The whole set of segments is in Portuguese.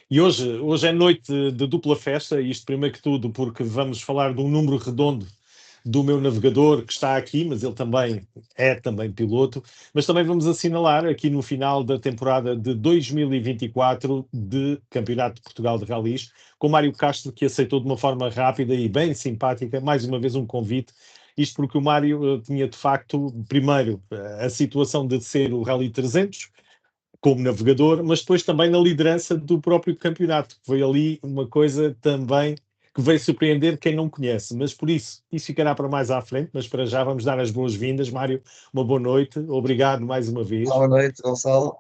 E hoje é noite de dupla festa, isto primeiro que tudo porque vamos falar de um número redondo do meu navegador que está aqui, mas ele também é também piloto, mas também vamos assinalar aqui no final da temporada de 2024 de Campeonato de Portugal de Rallys, com Mário Castro, que aceitou de uma forma rápida e bem simpática, mais uma vez um convite. Isto porque o Mário tinha de facto, primeiro, a situação de ser o Rally 300, como navegador, mas depois também na liderança do próprio campeonato. Foi ali uma coisa também que veio surpreender quem não conhece, mas por isso ficará para mais à frente, mas para já vamos dar as boas-vindas, Mário, uma boa noite, obrigado mais uma vez. Boa noite, Gonçalo.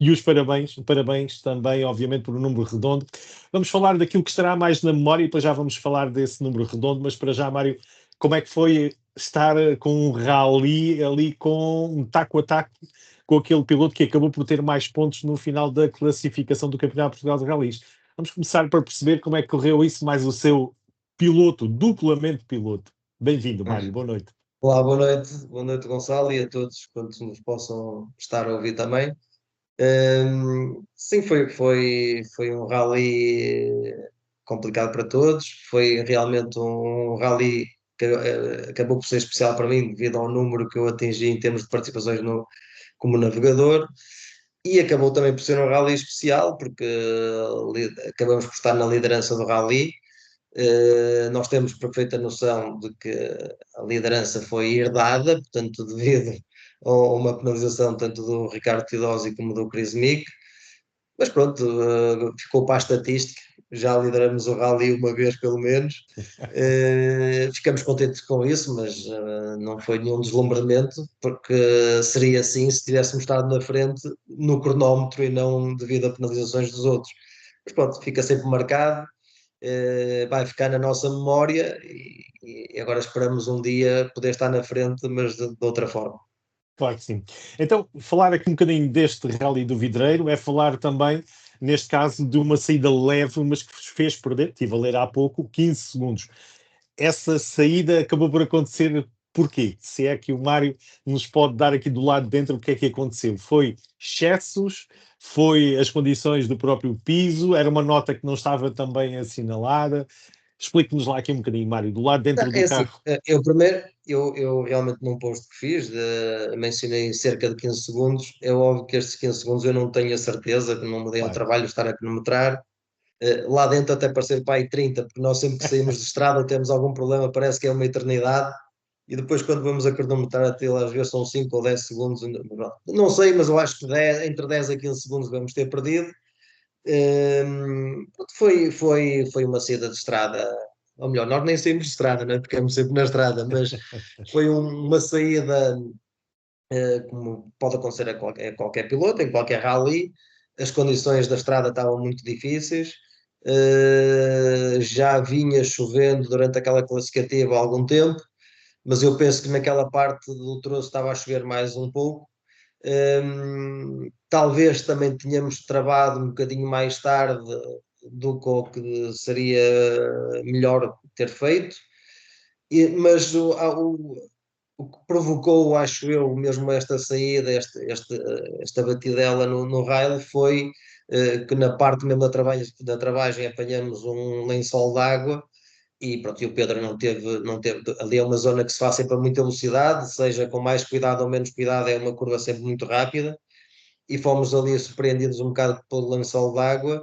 E os parabéns também, obviamente, por um número redondo. Vamos falar daquilo que estará mais na memória e depois já vamos falar desse número redondo, mas para já, Mário, como é que foi estar com um rally ali com um taco a taco com aquele piloto que acabou por ter mais pontos no final da classificação do Campeonato de Portugal de Rallys? Vamos começar por perceber como é que correu isso, mais o seu piloto, duplamente piloto. Bem-vindo, Mário, boa noite. Olá, boa noite, Gonçalo, e a todos quantos nos possam estar a ouvir também. Sim, foi um rally complicado para todos. Foi realmente um rally que acabou por ser especial para mim devido ao número que eu atingi em termos de participações como navegador. E acabou também por ser um rally especial porque acabamos por estar na liderança do rally. Nós temos perfeita noção de que a liderança foi herdada, portanto, devido a uma penalização tanto do Ricardo Tidosi como do Chris Mick, mas pronto, ficou para a estatística, já lideramos o rally uma vez pelo menos. Ficamos contentes com isso, mas não foi nenhum deslumbramento, porque seria assim se tivéssemos estado na frente no cronómetro e não devido a penalizações dos outros. Mas pronto, fica sempre marcado, vai ficar na nossa memória e agora esperamos um dia poder estar na frente, mas de outra forma. Claro que sim. Então, falar aqui um bocadinho deste Rally do Vidreiro é falar também, neste caso, de uma saída leve, mas que vos fez perder, estive a ler há pouco, 15 segundos. Essa saída acabou por acontecer porquê? Se é que o Mário nos pode dar aqui do lado de dentro o que é que aconteceu. Foi excessos? Foi as condições do próprio piso? Era uma nota que não estava também assinalada? Explique-nos lá aqui um bocadinho, Mário, do lado dentro É do assim, carro. eu primeiro, eu realmente num post que fiz, mencionei cerca de 15 segundos. É óbvio que estes 15 segundos eu não tenho a certeza, que não me dei ao Claro. trabalho de estar a cronometrar. Lá dentro até parecer para aí 30, porque nós sempre que saímos de estrada temos algum problema, parece que é uma eternidade. E depois quando vamos a cronometrar aquilo, às vezes são 5 ou 10 segundos. Não sei, mas eu acho que entre 10 a 15 segundos vamos ter perdido. Foi uma saída de estrada, ou melhor, nós nem saímos de estrada, né? Ficamos sempre na estrada, mas foi uma saída, como pode acontecer a qualquer piloto, em qualquer rally. As condições da estrada estavam muito difíceis, já vinha chovendo durante aquela classificativa há algum tempo, mas eu penso que naquela parte do troço estava a chover mais um pouco. Talvez também tenhamos travado um bocadinho mais tarde do que o que seria melhor ter feito, mas o que provocou, acho eu, mesmo esta saída, esta batidela no rail foi que na parte mesmo da travagem apanhamos um lençol de água e pronto, e o Pedro não teve, ali é uma zona que se faz sempre a muita velocidade, seja com mais cuidado ou menos cuidado, é uma curva sempre muito rápida, e fomos ali surpreendidos um bocado pelo lençol d'água,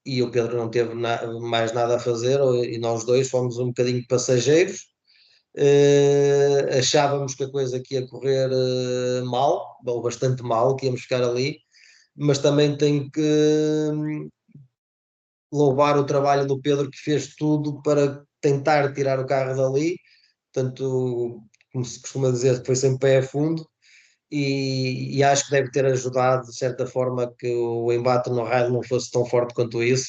e o Pedro não teve mais nada a fazer, e nós dois fomos um bocadinho passageiros. Achávamos que a coisa que ia correr mal, ou bastante mal, que íamos ficar ali, mas também tenho que louvar o trabalho do Pedro, que fez tudo para tentar tirar o carro dali. Portanto, como se costuma dizer, foi sempre pé a fundo, e acho que deve ter ajudado de certa forma que o embate no raio não fosse tão forte quanto isso.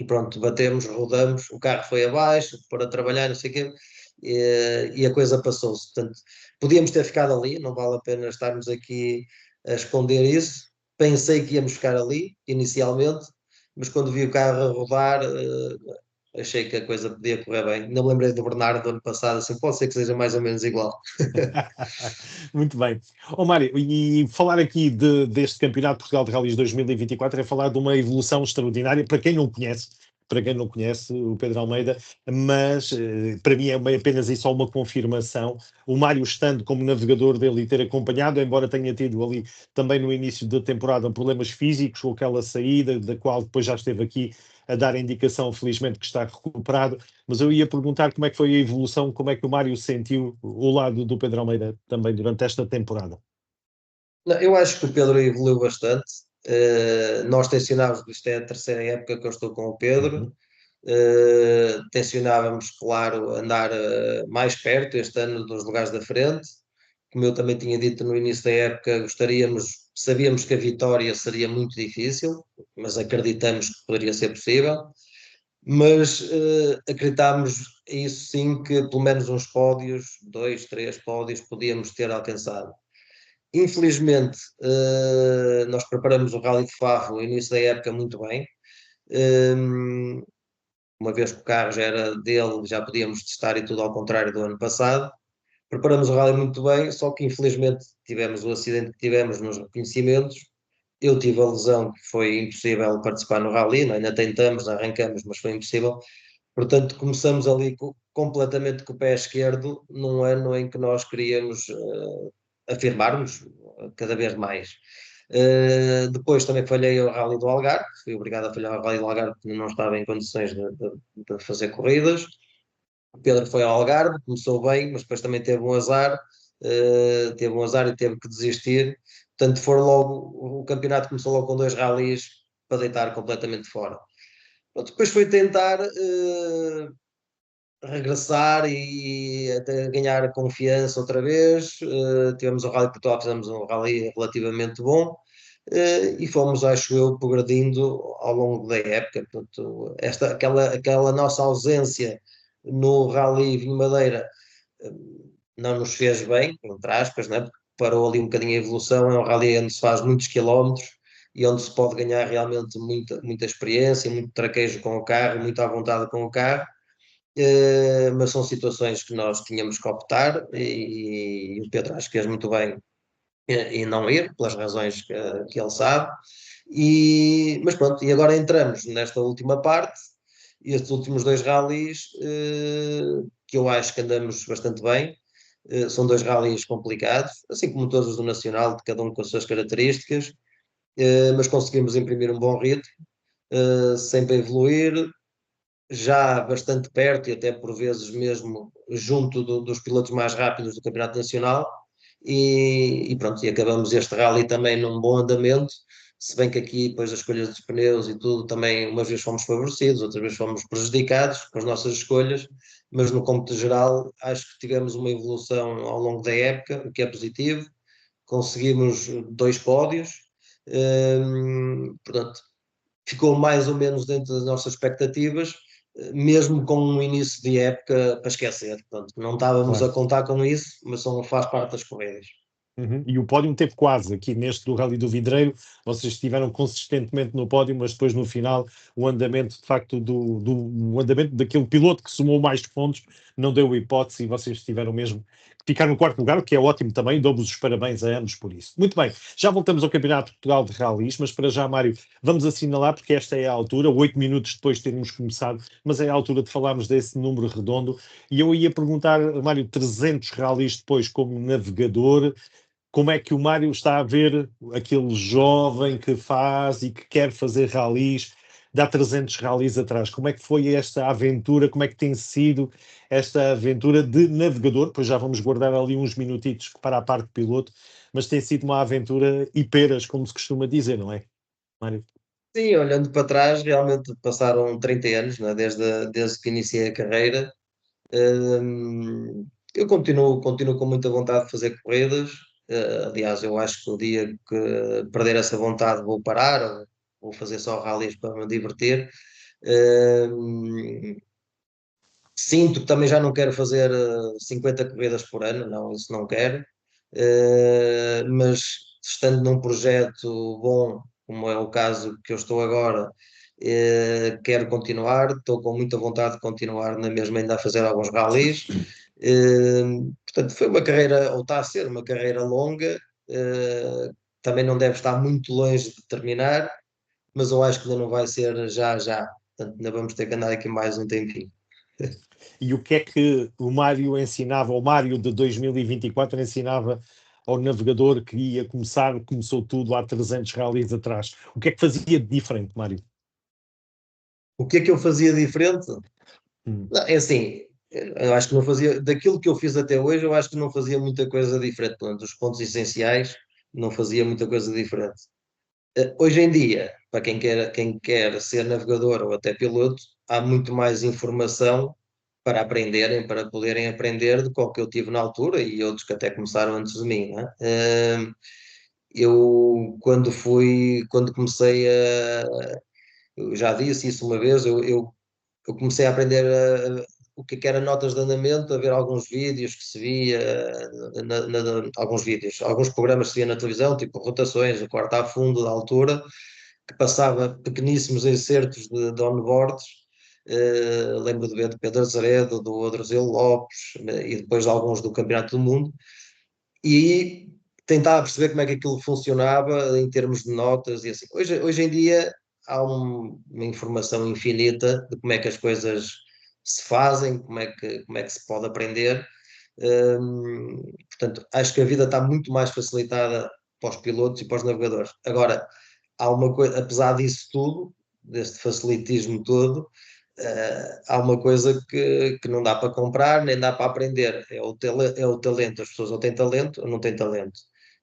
E pronto, batemos, rodamos, o carro foi abaixo para trabalhar, não sei o quê, e a coisa passou-se. Portanto, podíamos ter ficado ali, não vale a pena estarmos aqui a esconder isso. Pensei que íamos ficar ali inicialmente, mas quando vi o carro a rodar, achei que a coisa podia correr bem. Ainda me lembrei do Bernardo do ano passado, assim, pode ser que seja mais ou menos igual. Muito bem. Ó Mário, e falar aqui deste Campeonato de Portugal de Rallys 2024 é falar de uma evolução extraordinária para quem não conhece o Pedro Almeida, mas para mim é apenas e só uma confirmação. O Mário estando como navegador dele e ter acompanhado, embora tenha tido ali também no início da temporada problemas físicos com aquela saída, da qual depois já esteve aqui a dar a indicação, felizmente, que está recuperado. Mas eu ia perguntar como é que foi a evolução, como é que o Mário sentiu o lado do Pedro Almeida também durante esta temporada. Não, eu acho que o Pedro evoluiu bastante. Nós tencionávamos, isto é a terceira época que eu estou com o Pedro, Uhum. tencionávamos, claro, andar mais perto este ano dos lugares da frente. Como eu também tinha dito no início da época, sabíamos que a vitória seria muito difícil, mas acreditamos que poderia ser possível. Mas acreditámos, isso sim, que pelo menos uns pódios, dois, três pódios, podíamos ter alcançado. Infelizmente, nós preparamos o Rally de Faro no início da época muito bem. Um, uma vez que o carro já era dele, já podíamos testar e tudo ao contrário do ano passado. Preparamos o Rally muito bem, só que infelizmente tivemos o acidente que tivemos nos reconhecimentos. Eu tive a lesão que foi impossível participar no Rally, não é? Ainda tentamos, arrancamos, mas foi impossível. Portanto, começamos ali completamente com o pé esquerdo, num ano em que nós queríamos afirmarmos cada vez mais. Depois também falhei o Rally do Algarve, fui obrigado a falhar o Rally do Algarve porque não estava em condições de fazer corridas. O Pedro foi ao Algarve, começou bem, mas depois também teve um azar e teve que desistir. Portanto, o campeonato começou logo com dois rallies para deitar completamente fora. Depois foi tentar regressar e até ganhar confiança outra vez. Tivemos o Rally de Portugal, fizemos um rally relativamente bom. E fomos, acho eu, progredindo ao longo da época. Portanto, aquela nossa ausência no Rally Vinho Madeira eh, não nos fez bem, entre aspas, né? Porque parou ali um bocadinho a evolução. É um rally onde se faz muitos quilómetros e onde se pode ganhar realmente muita experiência, muito traquejo com o carro, muita vontade com o carro. Mas são situações que nós tínhamos que optar e o Pedro acho que fez muito bem em não ir, pelas razões que ele sabe. Mas pronto, e agora entramos nesta última parte, estes últimos dois rallies, que eu acho que andamos bastante bem. São dois rallies complicados, assim como todos os do Nacional, de cada um com as suas características, mas conseguimos imprimir um bom ritmo, sempre a evoluir, já bastante perto e até por vezes mesmo junto dos pilotos mais rápidos do Campeonato Nacional. E pronto, e acabamos este rally também num bom andamento, se bem que aqui depois as escolhas dos pneus e tudo também umas vezes fomos favorecidos, outras vezes fomos prejudicados com as nossas escolhas, mas no cômputo geral acho que tivemos uma evolução ao longo da época, o que é positivo, conseguimos dois pódios, portanto ficou mais ou menos dentro das nossas expectativas, mesmo com um início de época para esquecer. Portanto, não estávamos a Claro. contar com isso, mas faz parte das corridas. Uhum. E o pódio teve quase aqui neste do Rally do Vidreiro. Vocês estiveram consistentemente no pódio, mas depois no final o andamento de facto o andamento daquele piloto que somou mais pontos não deu hipótese e vocês tiveram mesmo que ficar no quarto lugar, o que é ótimo também. Dou-vos os parabéns a ambos por isso. Muito bem, já voltamos ao Campeonato de Portugal de Rallys, mas para já, Mário, vamos assinalar porque esta é a altura, 8 minutos depois de termos começado, mas é a altura de falarmos desse número redondo. E eu ia perguntar, Mário, 300 rallies depois como navegador, como é que o Mário está a ver aquele jovem que faz e que quer fazer ralis, dá 300 ralis atrás. Como é que foi esta aventura? Como é que tem sido esta aventura de navegador? Pois já vamos guardar ali uns minutitos para a parte de piloto, mas tem sido uma aventura e peras, como se costuma dizer, não é, Mário? Sim, olhando para trás, realmente passaram 30 anos, né, desde que iniciei a carreira. Eu continuo com muita vontade de fazer corridas. Aliás, eu acho que o dia que perder essa vontade vou parar, ou vou fazer só rallies para me divertir. Hum, Sinto que também já não quero fazer 50 corridas por ano, não, isso não quero. Mas estando num projeto bom, como é o caso que eu estou agora, Quero continuar, estou com muita vontade de continuar na mesma, ainda a fazer alguns ralis. Portanto, foi uma carreira, ou está a ser uma carreira longa, também não deve estar muito longe de terminar, mas eu acho que ainda não vai ser já já. Portanto, ainda vamos ter que andar aqui mais um tempinho. E o que é que o Mário ensinava, o Mário de 2024 ensinava ao navegador que ia começar, começou tudo há 300 rallies atrás? O que é que fazia de diferente, Mário? O que é que eu fazia diferente? Hum. Não, é assim, eu acho que não fazia, daquilo que eu fiz até hoje, eu acho que não fazia muita coisa diferente. Portanto, os pontos essenciais, não fazia muita coisa diferente. Hoje em dia, para quem quer ser navegador ou até piloto, há muito mais informação para aprenderem, para poderem aprender do que o que eu tive na altura e outros que até começaram antes de mim, não é? Eu, quando comecei eu já disse isso uma vez, eu comecei a aprender o que era notas de andamento, a ver alguns vídeos que se via, alguns vídeos, alguns programas que se via na televisão, tipo rotações, o quarto a fundo, da altura, que passava pequeníssimos excertos de onboards. Lembro de ver do Pedro Azeredo, do Odrosel Lopes, e depois de alguns do Campeonato do Mundo, e tentava perceber como é que aquilo funcionava em termos de notas e assim. Hoje em dia há uma informação infinita de como é que as coisas se fazem, como é que se pode aprender. Portanto, acho que a vida está muito mais facilitada para os pilotos e para os navegadores. Agora, há uma coisa, apesar disso tudo, deste facilitismo todo, há uma coisa que não dá para comprar, nem dá para aprender, é o talento. As pessoas ou têm talento ou não têm talento.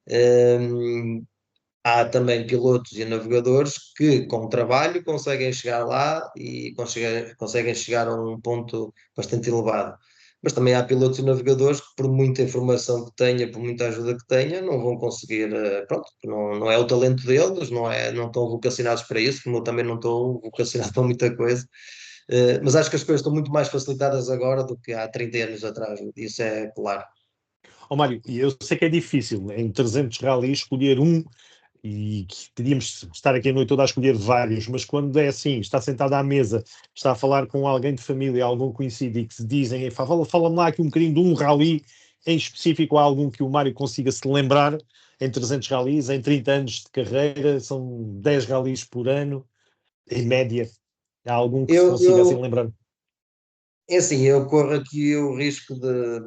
Hum, Há também pilotos e navegadores que, com trabalho, conseguem chegar lá e conseguem chegar a um ponto bastante elevado. Mas também há pilotos e navegadores que, por muita informação que tenha, por muita ajuda que tenha, não vão conseguir, pronto, não é o talento deles, não estão vocacionados para isso, como eu também não estou vocacionado para muita coisa. Mas acho que as coisas estão muito mais facilitadas agora do que há 30 anos atrás, isso é claro. Ó Mário, e eu sei que é difícil em 300 rallies escolher um, e que podíamos estar aqui a noite toda a escolher vários, mas quando é assim, está sentado à mesa, está a falar com alguém de família, algum conhecido, e que se dizem, fala-me lá aqui um bocadinho de um rally em específico, há algum que o Mário consiga se lembrar em 300 rallies, em 30 anos de carreira, são 10 rallies por ano, em média, há algum que se Eu, consiga assim eu, lembrar? é assim, eu corro aqui o risco de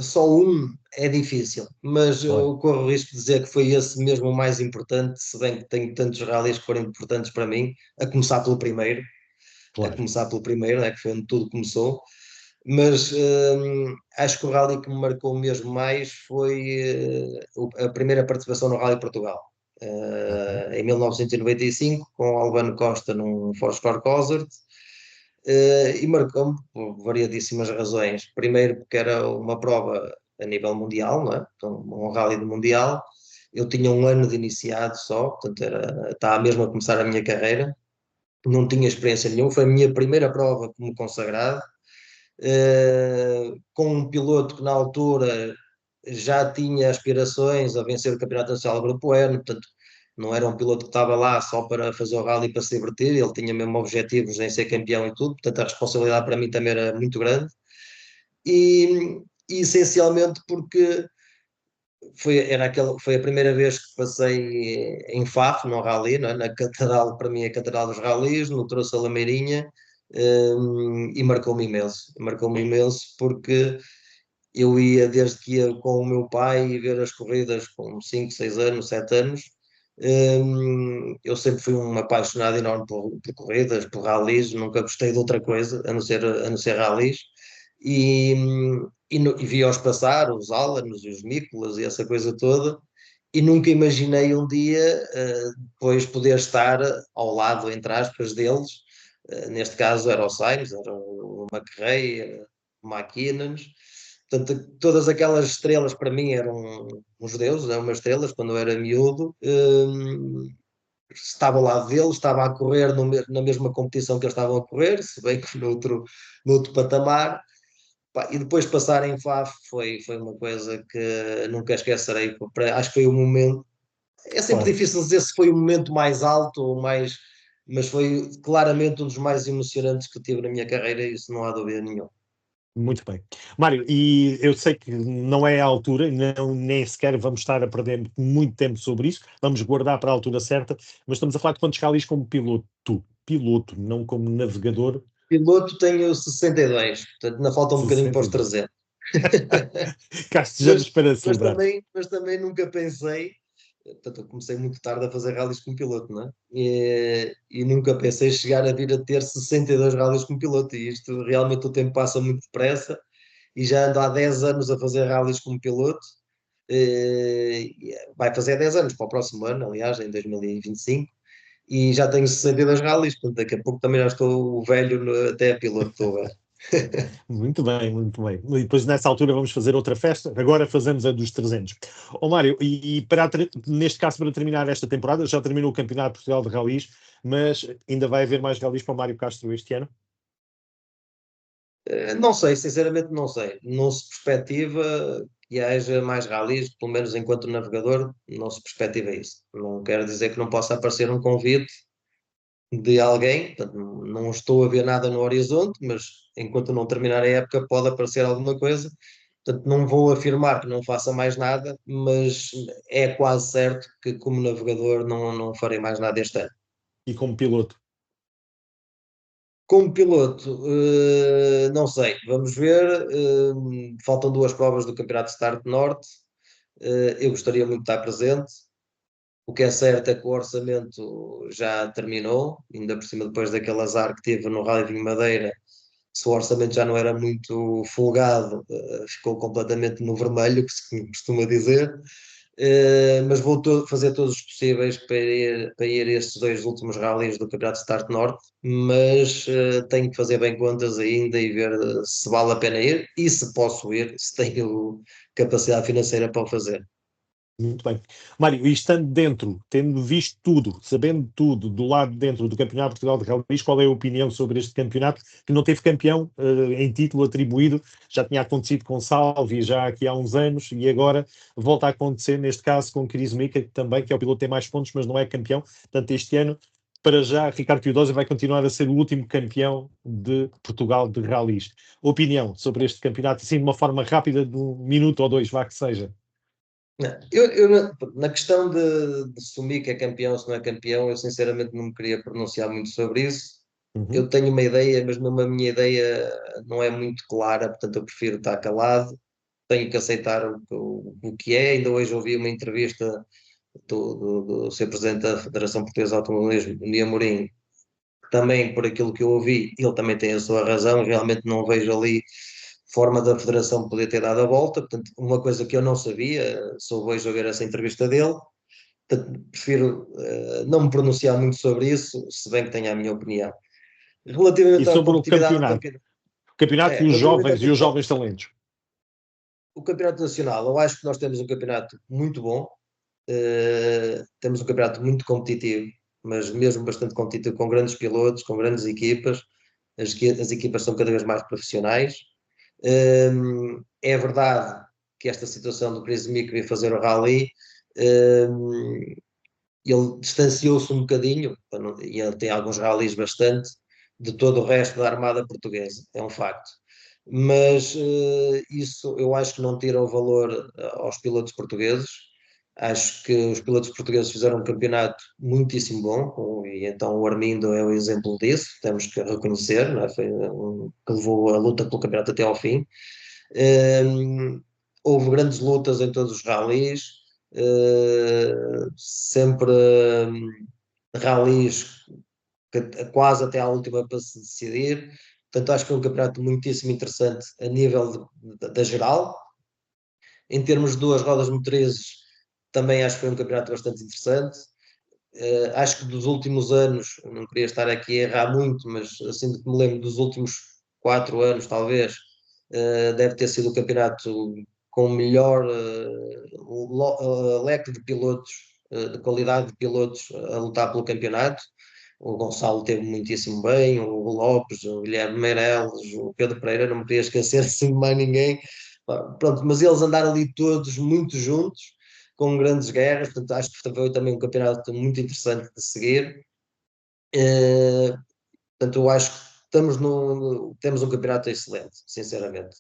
só um é difícil, mas Claro, eu corro o risco de dizer que foi esse mesmo o mais importante, se bem que tenho tantos rallies que foram importantes para mim, a começar pelo primeiro, claro. né, que foi onde tudo começou. Mas acho que o rally que me marcou mesmo mais foi a primeira participação no Rally Portugal. Ok, Em 1995, com Albano Costa num Foursquare Cosworth, e marcou-me por variadíssimas razões. Primeiro, porque era uma prova a nível mundial, não é? Então, um rally do mundial. Eu tinha um ano de iniciado só, portanto, estava mesmo a começar a minha carreira, não tinha experiência nenhuma, foi a minha primeira prova como consagrado. Com um piloto que na altura já tinha aspirações a vencer o Campeonato Nacional Grupo N, portanto, não era um piloto que estava lá só para fazer o rally para se divertir, ele tinha mesmo objetivos em ser campeão e tudo, portanto, a responsabilidade para mim também era muito grande. E essencialmente porque foi a primeira vez que passei em Faf, no rally, não é? Na Catedral, para mim, é a Catedral dos Rallys, no Trouxe a Lameirinha, e marcou-me imenso. Marcou-me imenso porque eu ia desde que ia com o meu pai ver as corridas com 5 6 anos, 7 anos. Eu sempre fui um apaixonado enorme por corridas, por ralis, nunca gostei de outra coisa a não ser ralis. E, e vi-os passar, os Alanos e os Mícolas e essa coisa toda, e nunca imaginei um dia depois poder estar ao lado, entre aspas, deles. Neste caso era o Sainz, era o McRae, era o McKinnon. Portanto, todas aquelas estrelas para mim eram uns deuses, eram umas estrelas quando eu era miúdo. Estava ao lado deles, estava a correr na mesma competição que eles estavam a correr, se bem que noutro patamar. Pá, e depois passar em Faf foi uma coisa que nunca esquecerei. Acho que foi o momento. É sempre claro. difícil dizer se foi o momento mais alto ou mais. mas foi claramente um dos mais emocionantes que tive na minha carreira, e isso não há dúvida nenhuma. Muito bem. Mário, e eu sei que não é a altura, não, nem sequer vamos estar a perder muito tempo sobre isso, vamos guardar para a altura certa, mas estamos a falar de quantos ralis como piloto, não como navegador. Piloto tenho 62, portanto ainda falta um bocadinho para os 62. 300. Cá estejamos para Mas celebrar. também nunca pensei, portanto, eu comecei muito tarde a fazer rallies como piloto, não é? E nunca pensei chegar a vir a ter 62 rallies como piloto, e isto realmente o tempo passa muito depressa, e já ando há 10 anos a fazer rallies como piloto. Vai fazer 10 anos para o próximo ano, aliás, em 2025, e já tenho 62 rallies, portanto daqui a pouco também já estou velho até a piloto, estou a ver. Muito bem, muito bem. E depois nessa altura vamos fazer outra festa. Agora fazemos a dos 300. Ó Mário, e neste caso para terminar esta temporada, já terminou o Campeonato de Portugal de Ralis, mas ainda vai haver mais ralis para o Mário Castro este ano? Não sei, sinceramente não sei. Não se perspectiva que haja mais ralis, pelo menos enquanto navegador, não se perspectiva isso. Não quero dizer que não possa aparecer um convite de alguém, portanto, não estou a ver nada no horizonte, mas enquanto não terminar a época pode aparecer alguma coisa. Portanto, não vou afirmar que não faça mais nada, mas é quase certo que como navegador não farei mais nada este ano. E como piloto? Como piloto, não sei, vamos ver. Faltam duas provas do Campeonato de Start Norte. Eu gostaria muito de estar presente. O que é certo é que o orçamento já terminou, ainda por cima depois daquele azar que tive no Rally Vinho Madeira. Se o orçamento já não era muito folgado, ficou completamente no vermelho, que se costuma dizer. Mas vou fazer todos os possíveis para ir a estes dois últimos rallies do Campeonato Start Norte, mas tenho que fazer bem contas ainda e ver se vale a pena ir e se posso ir, se tenho capacidade financeira para o fazer. Muito bem. Mário, e estando dentro, tendo visto tudo, sabendo tudo, do lado de dentro do Campeonato de Portugal de Rallies, qual é a opinião sobre este campeonato que não teve campeão em título atribuído? Já tinha acontecido com Salvi já aqui há uns anos e agora volta a acontecer, neste caso com Chris Mika, que também que é o piloto que tem mais pontos, mas não é campeão. Portanto, este ano, para já, Ricardo Teodósio vai continuar a ser o último campeão de Portugal de Rallies. Opinião sobre este campeonato, assim, de uma forma rápida, de um minuto ou dois, vá que seja. Não, na questão de assumir que é campeão ou se não é campeão, eu sinceramente não me queria pronunciar muito sobre isso. Uhum. Eu tenho uma ideia, mas mesmo a minha ideia não é muito clara, portanto eu prefiro estar calado. Tenho que aceitar o que é. Ainda hoje ouvi uma entrevista do Sr. Presidente da Federação Portuguesa de Automobilismo, Ney Amorim, também por aquilo que eu ouvi, ele também tem a sua razão, realmente não vejo ali forma da Federação poder ter dado a volta, portanto, uma coisa que eu não sabia, só hoje a ver essa entrevista dele, portanto, prefiro não me pronunciar muito sobre isso, se bem que tenho a minha opinião. E Relativamente à sobre competitividade do campeonato, o campeonato relativamente e os jovens talentos. o campeonato nacional, eu acho que nós temos um campeonato muito bom, temos um campeonato muito competitivo, mas mesmo bastante competitivo, com grandes pilotos, com grandes equipas. As equipas são cada vez mais profissionais. É verdade que esta situação do Chris Mick veio fazer o rally, ele distanciou-se um bocadinho, e ele tem alguns rallies bastante, de todo o resto da Armada Portuguesa, é um facto. Mas isso eu acho que não tira o valor aos pilotos portugueses. Acho que os pilotos portugueses fizeram um campeonato muitíssimo bom, e então o Armindo é o exemplo disso, temos que reconhecer, não é? Foi que levou a luta pelo campeonato até ao fim. Houve grandes lutas em todos os rallies, sempre rallies quase até à última para se decidir. Portanto, acho que foi um campeonato muitíssimo interessante a nível da geral. Em termos de duas rodas motrizes, também acho que foi um campeonato bastante interessante. Acho que dos últimos anos, não queria estar aqui a errar muito, mas assim que me lembro dos últimos 4 anos, talvez, deve ter sido o campeonato com o melhor leque de pilotos, de qualidade de pilotos a lutar pelo campeonato. O Gonçalo teve muitíssimo bem, o Lopes, o Guilherme Meireles, o Pedro Pereira, não me queria esquecer assim de mais ninguém. Pronto, mas eles andaram ali todos muito juntos, com grandes guerras, portanto acho que foi também um campeonato muito interessante de seguir. Portanto, eu acho que temos um campeonato excelente, sinceramente.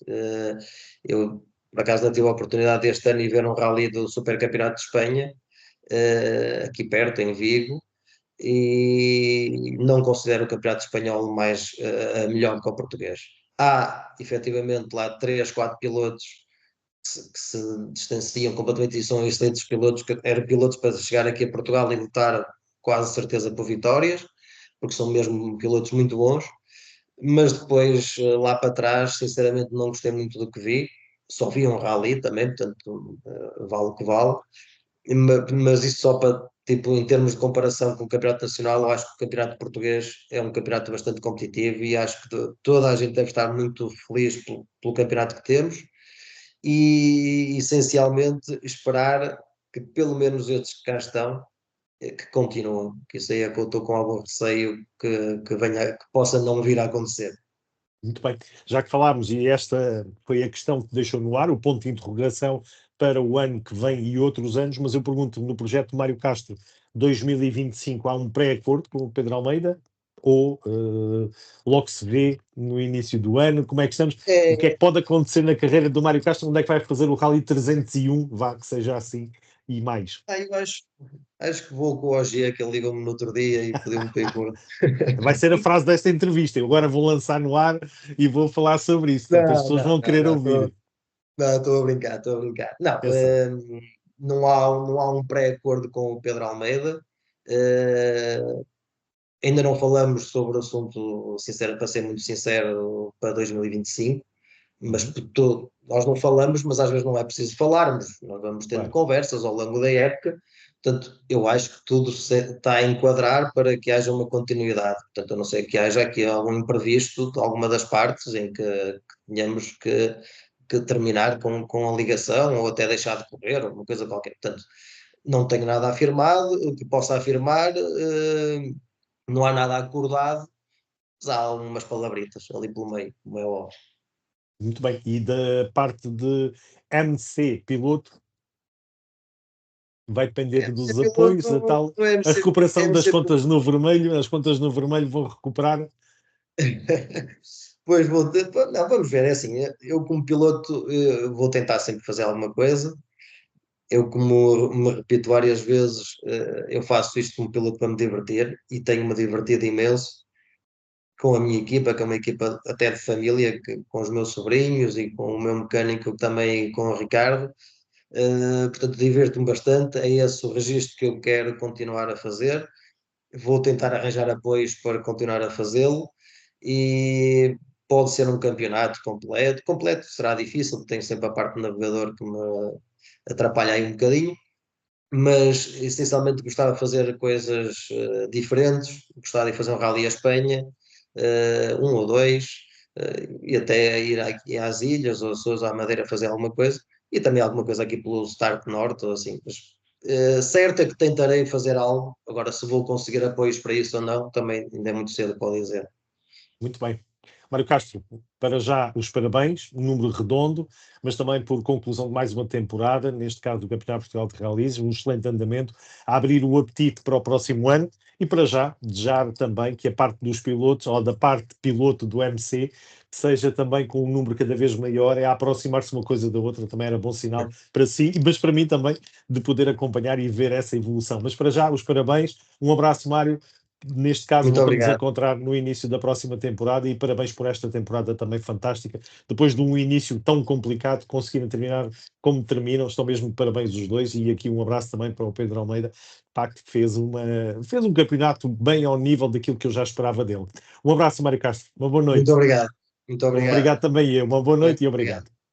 Eu, por acaso, não tive a oportunidade deste ano de ver um rally do Super Campeonato de Espanha, aqui perto, em Vigo, e não considero o Campeonato Espanhol mais melhor que o português. Há, efetivamente, lá 3, 4 pilotos que se distanciam completamente e são excelentes pilotos, que eram pilotos para chegar aqui a Portugal e lutar quase certeza por vitórias, porque são mesmo pilotos muito bons, mas depois lá para trás, sinceramente, não gostei muito do que vi. Só vi um rally também, portanto, vale o que vale. Mas isto só para, tipo, em termos de comparação com o Campeonato Nacional, eu acho que o Campeonato Português é um campeonato bastante competitivo e acho que toda a gente deve estar muito feliz pelo campeonato que temos e, essencialmente, esperar que pelo menos estes que cá estão que continuam, que isso aí é que eu estou com algum receio que venha, que possa não vir a acontecer. Muito bem. Já que falámos, e esta foi a questão que deixou no ar, o ponto de interrogação para o ano que vem e outros anos, mas eu pergunto, no projeto Mário Castro 2025 há um pré-acordo com o Pedro Almeida? Ou logo se vê no início do ano? Como é que estamos? O que é É, que pode acontecer na carreira do Mário Castro? Onde é que vai fazer o Rally 301? Vá, que seja assim, e mais. eu acho que vou com o OG, que ele ligou-me no outro dia e pediu-me para ir por. Vai ser a frase desta entrevista. Eu agora vou lançar no ar e vou falar sobre isso. Portanto, as Não, pessoas não, vão não, querer não, ouvir. estou a brincar, estou a brincar. Não, Eu sei. não há um pré-acordo com o Pedro Almeida. Eh, Ainda não falamos sobre o assunto, sincero, para ser muito sincero, para 2025. Mas Uhum, nós não falamos, mas às vezes não é preciso falarmos. Nós vamos tendo claro. conversas ao longo da época. Portanto, eu acho que tudo está a enquadrar para que haja uma continuidade. Portanto, a não ser que haja aqui algum imprevisto de alguma das partes em que tenhamos que terminar com a ligação ou até deixar de correr, ou uma coisa qualquer. Portanto, não tenho nada afirmado, o que possa afirmar, não há nada acordado, mas há algumas palabritas ali pelo meio, como é óbvio. Muito bem. E da parte de MC, piloto, vai depender MC dos apoios, a piloto, tal, no a recuperação das MC contas no vermelho. As contas no vermelho vão recuperar. Pois vou ter, não, vamos ver, é assim, eu como piloto vou tentar sempre fazer alguma coisa. Eu, como me repito várias vezes, eu faço isto como piloto para me divertir e tenho-me divertido imenso com a minha equipa, que é uma equipa até de família, com os meus sobrinhos e com o meu mecânico também, com o Ricardo. Portanto, divirto-me bastante, é esse o registro que eu quero continuar a fazer. Vou tentar arranjar apoios para continuar a fazê-lo e pode ser um campeonato completo. Completo será difícil, porque tenho sempre a parte do navegador que me atrapalha aí um bocadinho, mas essencialmente gostava de fazer coisas diferentes, gostava de fazer um rally à Espanha, um ou dois, e até ir aqui às ilhas ou Açores, à Madeira fazer alguma coisa, e também alguma coisa aqui pelo Start Norte ou assim. Mas, certo é que tentarei fazer algo, agora se vou conseguir apoios para isso ou não, também ainda é muito cedo para dizer. Muito bem. Mário Castro, para já os parabéns, um número redondo, mas também por conclusão de mais uma temporada, neste caso do Campeonato de Portugal de Rallys, um excelente andamento, a abrir o apetite para o próximo ano e para já desejar também que a parte dos pilotos, ou da parte piloto do MC, seja também com um número cada vez maior, é a aproximar-se uma coisa da outra, também era bom sinal para si, mas para mim também, de poder acompanhar e ver essa evolução. Mas para já, os parabéns, um abraço, Mário, neste caso Muito voltamos a obrigado. encontrar no início da próxima temporada e parabéns por esta temporada também fantástica. Depois de um início tão complicado, conseguirem terminar como terminam, estão mesmo de parabéns os dois e aqui um abraço também para o Pedro Almeida, pá, que fez um campeonato bem ao nível daquilo que eu já esperava dele. Um abraço, Mário Castro, uma boa Muito noite. obrigado. Muito obrigado. Obrigado também eu, uma boa noite e Obrigado. obrigado.